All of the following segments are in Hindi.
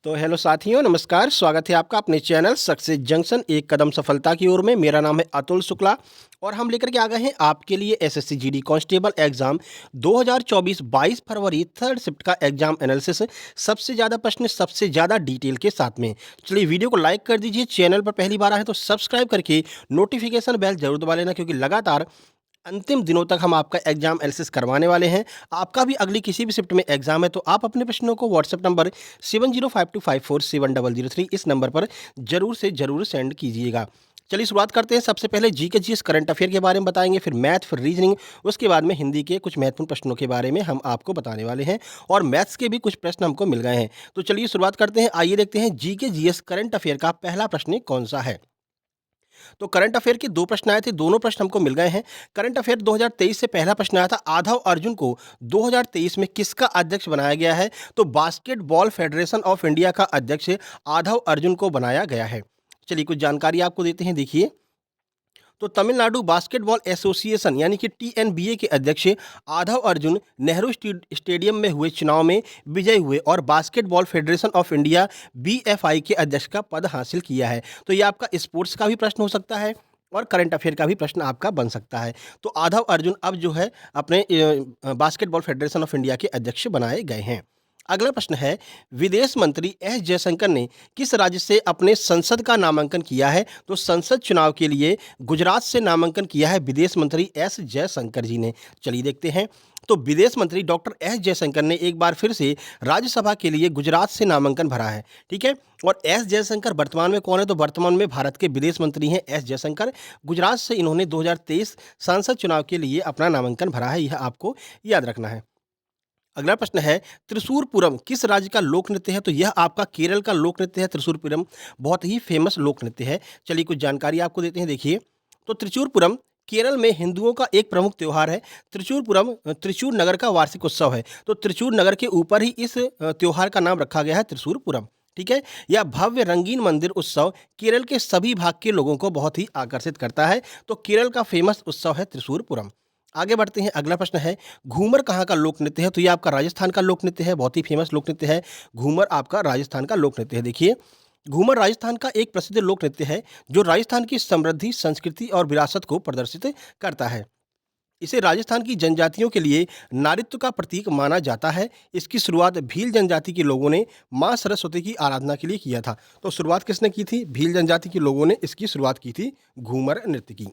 तो हेलो साथियों, नमस्कार। स्वागत है आपका अपने चैनल सक्सेस जंक्शन एक कदम सफलता की ओर में। मेरा नाम है अतुल शुक्ला और हम लेकर के आ गए हैं आपके लिए एसएससी जीडी कांस्टेबल एग्जाम 2024 22 फरवरी थर्ड शिफ्ट का एग्जाम एनालिसिस। सबसे ज़्यादा प्रश्न सबसे ज़्यादा डिटेल के साथ में। चलिए वीडियो को लाइक कर दीजिए, चैनल पर पहली बार आए तो सब्सक्राइब करके नोटिफिकेशन बेल जरूर दबा लेना, क्योंकि लगातार अंतिम दिनों तक हम आपका एग्जाम एनालिसिस करवाने वाले हैं। आपका भी अगली किसी भी शिफ्ट में एग्जाम है तो आप अपने प्रश्नों को व्हाट्सएप नंबर 7052547003 इस नंबर पर जरूर से जरूर सेंड कीजिएगा। चलिए शुरुआत करते हैं। सबसे पहले जी के जीएस करंट अफेयर के बारे में बताएंगे, फिर मैथ, फिर रीजनिंग, उसके बाद में हिंदी के कुछ महत्वपूर्ण प्रश्नों के बारे में हम आपको बताने वाले हैं और मैथ्स के भी कुछ प्रश्न हमको मिल गए हैं। तो चलिए शुरुआत करते हैं। आइए देखते हैं जी के जीएस करंट अफेयर का पहला प्रश्न कौन सा है। तो करंट अफेयर के दो प्रश्न आए थे, दोनों प्रश्न हमको मिल गए हैं। करंट अफेयर 2023 से पहला प्रश्न आया था, आधव अर्जुन को 2023 में किसका अध्यक्ष बनाया गया है। तो बास्केटबॉल फेडरेशन ऑफ इंडिया का अध्यक्ष आधव अर्जुन को बनाया गया है। चलिए कुछ जानकारी आपको देते हैं। देखिए, तो तमिलनाडु बास्केटबॉल एसोसिएशन यानी कि टीएनबीए के अध्यक्ष आधव अर्जुन नेहरू स्टेडियम में हुए चुनाव में विजयी हुए और basketball federation of India BFI के अध्यक्ष का पद हासिल किया है। तो ये आपका स्पोर्ट्स का भी प्रश्न हो सकता है और करंट अफेयर का भी प्रश्न आपका बन सकता है। तो आधव अर्जुन अब जो है अपने बास्केटबॉल फेडरेशन ऑफ इंडिया के अध्यक्ष बनाए गए हैं। अगला प्रश्न है, विदेश मंत्री एस जयशंकर ने किस राज्य से अपने संसद का नामांकन किया है। तो संसद चुनाव के लिए गुजरात से नामांकन किया है विदेश मंत्री एस जयशंकर जी ने। चलिए देखते हैं। तो विदेश मंत्री डॉक्टर एस जयशंकर ने एक बार फिर से राज्यसभा के लिए गुजरात से नामांकन भरा है। ठीक है, और एस जयशंकर वर्तमान में कौन है। तो वर्तमान में भारत के विदेश मंत्री हैं एस जयशंकर। गुजरात से इन्होंने 2023 सांसद चुनाव के लिए अपना नामांकन भरा है, यह आपको याद रखना है। अगला प्रश्न है, त्रिशूरपुरम किस राज्य का लोक नृत्य है। तो यह आपका केरल का लोक नृत्य है। त्रिशूरपुरम बहुत ही फेमस लोक नृत्य है। चलिए कुछ जानकारी आपको देते हैं। देखिए, तो त्रिशूरपुरम केरल में हिंदुओं का एक प्रमुख त्योहार है। त्रिशूरपुरम त्रिशूर नगर का वार्षिक उत्सव है। तो त्रिशूर नगर के ऊपर ही इस त्योहार का नाम रखा गया है त्रिशूरपुरम। ठीक है, यह भव्य रंगीन मंदिर उत्सव केरल के सभी भाग के लोगों को बहुत ही आकर्षित करता है। तो केरल का फेमस उत्सव है त्रिशूरपुरम। आगे बढ़ते हैं। अगला प्रश्न है, घूमर कहाँ का लोक नृत्य है। तो ये आपका राजस्थान का लोक नृत्य है, बहुत ही फेमस लोक नृत्य है। घूमर आपका राजस्थान का लोक नृत्य है। देखिए, घूमर राजस्थान का एक प्रसिद्ध लोक नृत्य है जो राजस्थान की समृद्धि, संस्कृति और विरासत को प्रदर्शित करता है। इसे राजस्थान की जनजातियों के लिए नारित्व का प्रतीक माना जाता है। इसकी शुरुआत भील जनजाति के लोगों ने मां सरस्वती की आराधना के लिए किया था। तो शुरुआत किसने की थी। भील जनजाति के लोगों ने इसकी शुरुआत की थी, घूमर नृत्य की।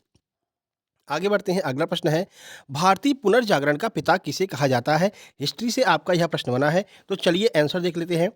आगे बढ़ते हैं। अगला प्रश्न है, भारतीय पुनर्जागरण का पिता किसे कहा जाता है। हिस्ट्री से आपका यह प्रश्न बना है, तो चलिए आंसर देख लेते हैं।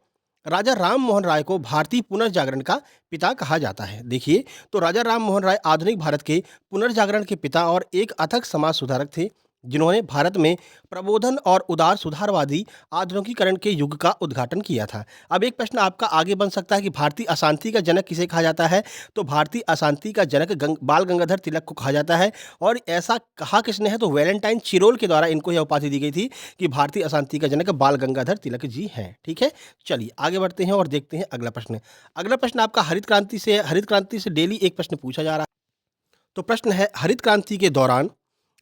राजा राम मोहन राय को भारतीय पुनर्जागरण का पिता कहा जाता है। देखिए, तो राजा राम मोहन राय आधुनिक भारत के पुनर्जागरण के पिता और एक अथक समाज सुधारक थे, जिन्होंने भारत में प्रबोधन और उदार सुधारवादी आधुनिकीकरण के युग का उद्घाटन किया था। अब एक प्रश्न आपका आगे बन सकता है कि भारतीय अशांति का जनक किसे कहा जाता है। तो भारतीय अशांति का जनक बाल गंगाधर तिलक को कहा जाता है। और ऐसा कहा किसने है। तो वैलेंटाइन चिरोल के द्वारा इनको यह उपाधि दी गई थी कि भारतीय अशांति का जनक बाल गंगाधर तिलक जी हैं। ठीक है, चलिए आगे बढ़ते हैं और देखते हैं अगला प्रश्न। अगला प्रश्न आपका हरित क्रांति से। हरित क्रांति से डेली एक प्रश्न पूछा जा रहा है। तो प्रश्न है, हरित क्रांति के दौरान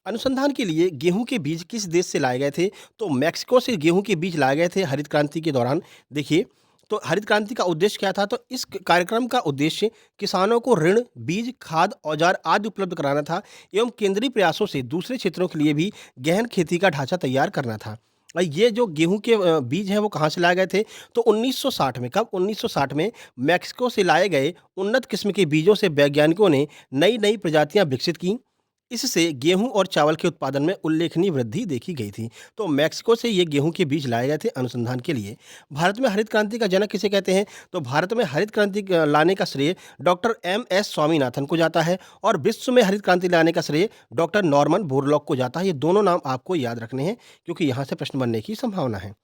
अनुसंधान के लिए गेहूं के बीज किस देश से लाए गए थे। तो मैक्सिको से गेहूं के बीज लाए गए थे हरित क्रांति के दौरान। देखिए, तो हरित क्रांति का उद्देश्य क्या था। तो इस कार्यक्रम का उद्देश्य किसानों को ऋण, बीज, खाद, औजार आदि उपलब्ध कराना था एवं केंद्रीय प्रयासों से दूसरे क्षेत्रों के लिए भी गहन खेती का ढांचा तैयार करना था। और ये जो गेहूं के बीज हैं वो कहाँ से लाए गए थे। तो 1960 में, कब 1960 में मैक्सिको से लाए गए उन्नत किस्म के बीजों से वैज्ञानिकों ने नई नई प्रजातियां विकसित की। इससे गेहूं और चावल के उत्पादन में उल्लेखनीय वृद्धि देखी गई थी। तो मैक्सिको से ये गेहूं के बीज लाए गए थे अनुसंधान के लिए। भारत में हरित क्रांति का जनक किसे कहते हैं। तो भारत में हरित क्रांति लाने का श्रेय डॉक्टर एम.एस. स्वामीनाथन को जाता है और विश्व में हरित क्रांति लाने का श्रेय डॉक्टर नॉर्मन बोरलॉग को जाता है। ये दोनों नाम आपको याद रखने हैं क्योंकि यहाँ से प्रश्न बनने की संभावना है।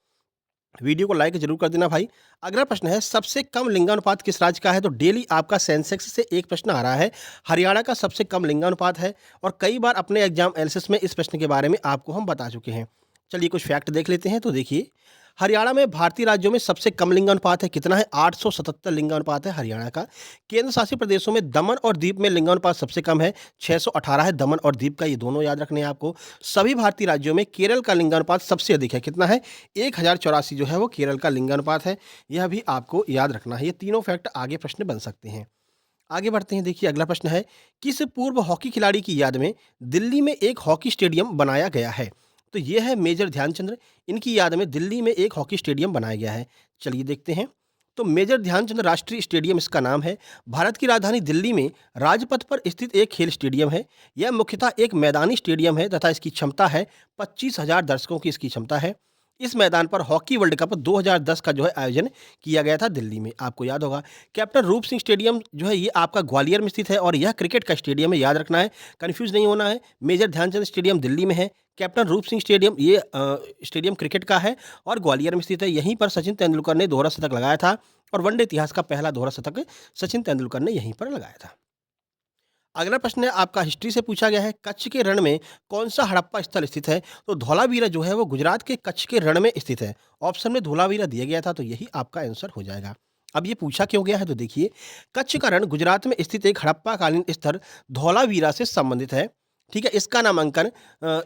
वीडियो को लाइक जरूर कर देना भाई। अगला प्रश्न है, सबसे कम लिंगानुपात किस राज्य का है। तो डेली आपका सेंसेक्स से एक प्रश्न आ रहा है। हरियाणा का सबसे कम लिंगानुपात है और कई बार अपने एग्जाम एनालिसिस में इस प्रश्न के बारे में आपको हम बता चुके हैं। चलिए कुछ फैक्ट देख लेते हैं। तो देखिए, हरियाणा में भारतीय राज्यों में सबसे कम लिंगानुपात है, कितना है? 877 लिंगानुपात है हरियाणा का। केंद्र शासित प्रदेशों में दमन और दीव में लिंगानुपात सबसे कम है, 618 है दमन और दीव का, ये दोनों याद रखने हैं आपको। सभी भारतीय राज्यों में केरल का लिंगानुपात सबसे अधिक है, कितना है? 1084 जो है वो केरल का लिंगानुपात है, यह भी आपको याद रखना है। ये तीनों फैक्ट आगे प्रश्न बन सकते हैं। आगे बढ़ते हैं, देखिए अगला प्रश्न है, किस पूर्व हॉकी खिलाड़ी की याद में दिल्ली में एक हॉकी स्टेडियम बनाया गया है? तो ये है मेजर ध्यानचंद्र, इनकी याद में दिल्ली में एक हॉकी स्टेडियम बनाया गया है। चलिए देखते हैं। तो मेजर ध्यानचंद राष्ट्रीय स्टेडियम इसका नाम है। भारत की राजधानी दिल्ली में राजपथ पर स्थित एक खेल स्टेडियम है। यह मुख्यतः एक मैदानी स्टेडियम है तथा इसकी क्षमता है 25,000 दर्शकों की इसकी क्षमता है। इस मैदान पर हॉकी वर्ल्ड कप 2010 का जो है आयोजन किया गया था दिल्ली में, आपको याद होगा। कैप्टन रूप सिंह स्टेडियम जो है ये आपका ग्वालियर में स्थित है और यह क्रिकेट का स्टेडियम है, याद रखना है, कंफ्यूज नहीं होना है। मेजर ध्यानचंद स्टेडियम दिल्ली में है, कैप्टन रूप सिंह स्टेडियम ये स्टेडियम क्रिकेट का है और ग्वालियर में स्थित है। यहीं पर सचिन तेंदुलकर ने दोहरा शतक लगाया था और वनडे इतिहास का पहला दोहरा शतक सचिन तेंदुलकर ने यहीं पर लगाया था। अगला प्रश्न है आपका हिस्ट्री से पूछा गया है, कच्छ के रण में कौन सा हड़प्पा स्थल स्थित है? तो धौलावीरा जो है वो गुजरात के कच्छ के रण में स्थित है। ऑप्शन में धौलावीरा दिया गया था, तो यही आपका आंसर हो जाएगा। अब ये पूछा क्यों गया है, तो देखिए, कच्छ का रण गुजरात में स्थित एक हड़प्पा कालीन स्थल धौलावीरा से संबंधित है। ठीक है, इसका नामांकन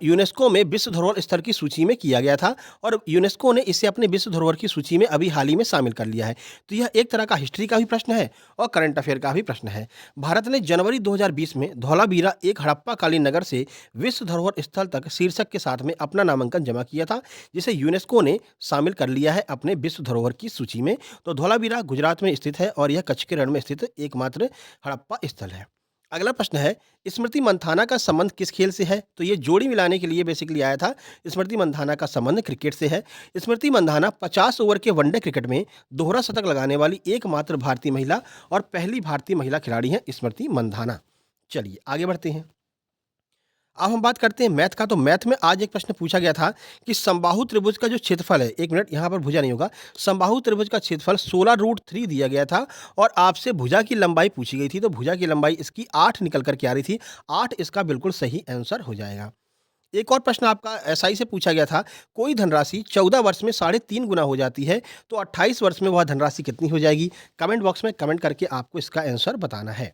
यूनेस्को में विश्व धरोहर स्थल की सूची में किया गया था और यूनेस्को ने इसे अपने विश्व धरोहर की सूची में अभी हाल ही में शामिल कर लिया है। तो यह एक तरह का हिस्ट्री का भी प्रश्न है और करंट अफेयर का भी प्रश्न है। भारत ने जनवरी 2020 में धौलावीरा एक हड़प्पा कालीन नगर से विश्व धरोहर स्थल तक शीर्षक के साथ में अपना नामांकन जमा किया था, जिसे यूनेस्को ने शामिल कर लिया है अपने विश्व धरोहर की सूची में। तो धौलावीरा गुजरात में स्थित है और यह कच्छ के रण में स्थित एकमात्र हड़प्पा स्थल है। अगला प्रश्न है, स्मृति मंथाना का संबंध किस खेल से है? तो ये जोड़ी मिलाने के लिए बेसिकली आया था। स्मृति मंथाना का संबंध क्रिकेट से है। स्मृति मंधाना 50 ओवर के वनडे क्रिकेट में दोहरा शतक लगाने वाली एकमात्र भारतीय महिला और पहली भारतीय महिला खिलाड़ी हैं स्मृति मंधाना। चलिए आगे बढ़ते हैं। अब हम बात करते हैं मैथ का। तो मैथ में आज एक प्रश्न पूछा गया था कि समबाहु त्रिभुज का जो क्षेत्रफल है, एक मिनट यहाँ पर भुजा नहीं होगा, समबाहु त्रिभुज का क्षेत्रफल 16√3 दिया गया था और आपसे भुजा की लंबाई पूछी गई थी। तो भुजा की लंबाई इसकी 8 निकल कर के आ रही थी। 8 इसका बिल्कुल सही आंसर हो जाएगा। एक और प्रश्न आपका एसआई से पूछा गया था, कोई धनराशि 14 वर्ष में 3.5 गुना हो जाती है तो 28 वर्ष में वह धनराशि कितनी हो जाएगी? कमेंट बॉक्स में कमेंट करके आपको इसका आंसर बताना है।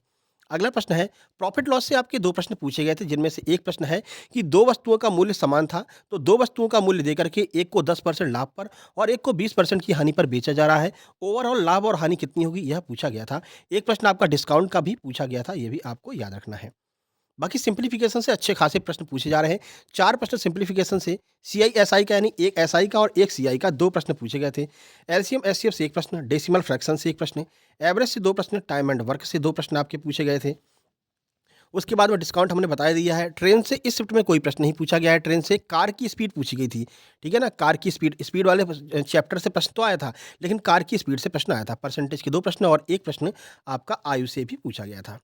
अगला प्रश्न है, प्रॉफिट लॉस से आपके 2 प्रश्न पूछे गए थे, जिनमें से एक प्रश्न है कि 2 वस्तुओं का मूल्य समान था, तो 2 वस्तुओं का मूल्य देकर के एक को 10% लाभ पर और एक को 20% की हानि पर बेचा जा रहा है। ओवरऑल लाभ और हानि कितनी होगी, यह पूछा गया था। एक प्रश्न आपका डिस्काउंट का भी पूछा गया था, यह भी आपको याद रखना है। बाकी सिंप्लीफिकेशन से अच्छे खासे प्रश्न पूछे जा रहे हैं। 4 प्रश्न सिंप्लीफिकेशन से, सीआई-एसआई का यानी एक एसआई का और एक सीआई का 2 प्रश्न पूछे गए थे। एलसीएम-एचसीएफ से 1 प्रश्न, डेसिमल फ्रैक्शन से 1 प्रश्न, एवरेज से 2 प्रश्न, टाइम एंड वर्क से 2 प्रश्न आपके पूछे गए थे। उसके बाद में डिस्काउंट हमने बता दिया है। ट्रेन से इस शिफ्ट में कोई प्रश्न नहीं पूछा गया है। ट्रेन से कार की स्पीड पूछी गई थी, ठीक है ना। कार की स्पीड वाले चैप्टर से प्रश्न तो आया था, लेकिन कार की स्पीड से प्रश्न आया था। परसेंटेज के 2 प्रश्न और 1 प्रश्न आपका आयु से भी पूछा गया था।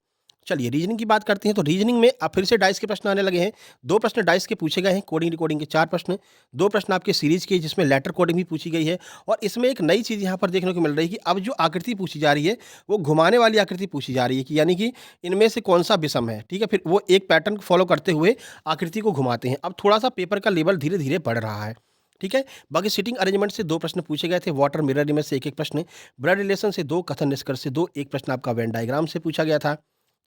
चलिए रीजनिंग की बात करते हैं। तो रीजनिंग में अब फिर से डाइस के प्रश्न आने लगे हैं। 2 प्रश्न डाइस के पूछे गए हैं, कोडिंग रिकॉर्डिंग के 4 प्रश्न, 2 प्रश्न आपके सीरीज के जिसमें लेटर कोडिंग भी पूछी गई है। और इसमें एक नई चीज़ यहाँ पर देखने को मिल रही है कि अब जो आकृति पूछी जा रही है वो घुमाने वाली आकृति पूछी जा रही है, कि यानी कि इनमें से कौन सा विषम है, ठीक है। फिर वो एक पैटर्न को फॉलो करते हुए आकृति को घुमाते हैं। अब थोड़ा सा पेपर का लेवल धीरे धीरे बढ़ रहा है, ठीक है। बाकी सिटिंग अरेंजमेंट से 2 प्रश्न पूछे गए थे, वाटर मिरर इमेज से 1-1 प्रश्न, ब्लड रिलेशन से 2, कथन निष्कर्ष से 2, 1 प्रश्न आपका वेन डायग्राम से पूछा गया था,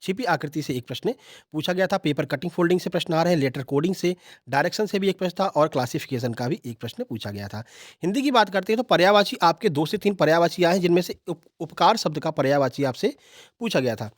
छिपी आकृति से 1 प्रश्न पूछा गया था, पेपर कटिंग फोल्डिंग से प्रश्न आ रहे हैं, लेटर कोडिंग से, डायरेक्शन से भी 1 प्रश्न था और क्लासिफिकेशन का भी 1 प्रश्न पूछा गया था। हिंदी की बात करते हैं तो पर्यायवाची आपके 2 से 3 पर्यायवाची आए हैं, जिनमें से उपकार शब्द का पर्यायवाची आपसे पूछा गया था।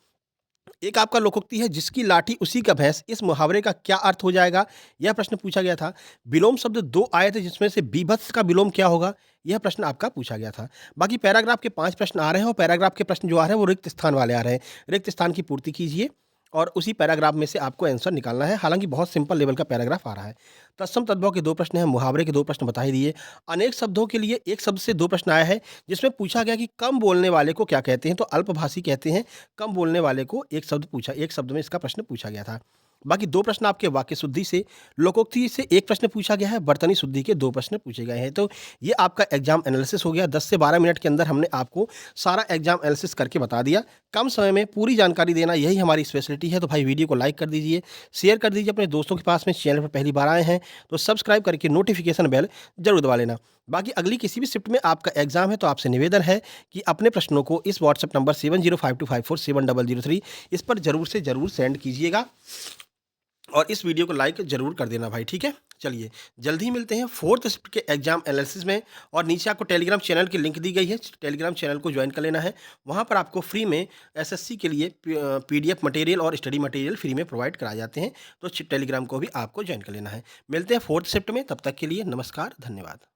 एक आपका लोकोक्ति है, जिसकी लाठी उसी का भैंस, इस मुहावरे का क्या अर्थ हो जाएगा, यह प्रश्न पूछा गया था। विलोम शब्द 2 आए थे, जिसमें से बीभत्स का विलोम क्या होगा, यह प्रश्न आपका पूछा गया था। बाकी पैराग्राफ के 5 प्रश्न आ रहे हैं और पैराग्राफ के प्रश्न जो आ रहे हैं वो रिक्त स्थान वाले आ रहे हैं। रिक्त स्थान की पूर्ति कीजिए और उसी पैराग्राफ में से आपको आंसर निकालना है। हालांकि बहुत सिंपल लेवल का पैराग्राफ आ रहा है। तत्सम तद्भव के 2 प्रश्न हैं, मुहावरे के 2 प्रश्न बता ही दिए। अनेक शब्दों के लिए एक शब्द से 2 प्रश्न आया है, जिसमें पूछा गया कि कम बोलने वाले को क्या कहते हैं, तो अल्पभाषी कहते हैं। कम बोलने वाले को एक शब्द में इसका प्रश्न पूछा गया था। बाकी 2 प्रश्न आपके वाक्य शुद्धि से, लोकोक्ति से 1 प्रश्न पूछा गया है, बर्तनी शुद्धि के 2 प्रश्न पूछे गए हैं। तो ये आपका एग्जाम एनालिसिस हो गया। 10 से 12 मिनट के अंदर हमने आपको सारा एग्जाम एनालिसिस करके बता दिया। कम समय में पूरी जानकारी देना यही हमारी स्पेशलिटी है। तो भाई वीडियो को लाइक कर दीजिए, शेयर कर दीजिए अपने दोस्तों के पास में। चैनल पर पहली बार आए हैं तो सब्सक्राइब करके नोटिफिकेशन बेल जरूर दबा लेना। बाकी अगली किसी भी शिफ्ट में आपका एग्ज़ाम है तो आपसे निवेदन है कि अपने प्रश्नों को इस व्हाट्सएप नंबर 7052547003 इस पर ज़रूर से ज़रूर सेंड कीजिएगा और इस वीडियो को लाइक ज़रूर कर देना भाई, ठीक है? चलिए, जल्द ही मिलते हैं 4th शिफ्ट के एग्ज़ाम एनालिसिस में और नीचे आपको टेलीग्राम चैनल की लिंक दी गई है, टेलीग्राम चैनल को जॉइन कर लेना है। वहाँ पर आपको फ्री में एसएससी के लिए पीडीएफ मटेरियल और स्टडी मटेरियल फ्री में प्रोवाइड कराए जाते हैं, तो टेलीग्राम को भी आपको जॉइन कर लेना है। मिलते हैं 4th शिफ्ट में, तब तक के लिए नमस्कार, धन्यवाद।